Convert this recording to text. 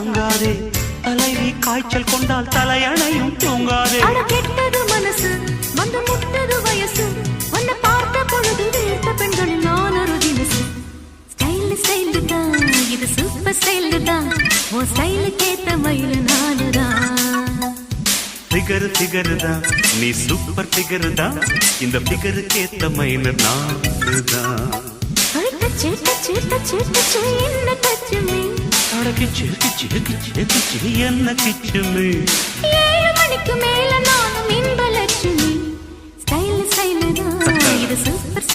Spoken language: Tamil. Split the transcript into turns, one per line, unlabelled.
தாங்காதே தலைவி காய்ச்சல் கொண்டால் தலையணையும் தூங்காதே
கெட்டது மனசு வந்து முட்டது வயசு உன்னை பார்த்த பொழுது வீழ்த்த பெண்களில் நான் ஒரு தினசு ஸ்டைல் ஸ்டைல் தான் இது சூப்பர் ஸ்டைல் தான் உன் ஸ்டைலுக்கு ஏத்த மயில நானுதான்
ஃபிகர் ஃபிகர் தான் நீ சூப்பர் ஃபிகர் தான் இந்த ஃபிகருக்கு ஏத்த மயில நானுதான்
டச்சு டச்சு டச்சு டச்சு என்ன டச்சுமே
அடக்கிச்சு கிச்சு கிச்சு கிச்சு என்ன கிச்சுமே
7 மணிக்கு மேல நானும் இன்ப லட்சுமி ஸ்டைல் ஸ்டைல் தான் இது சூப்பர்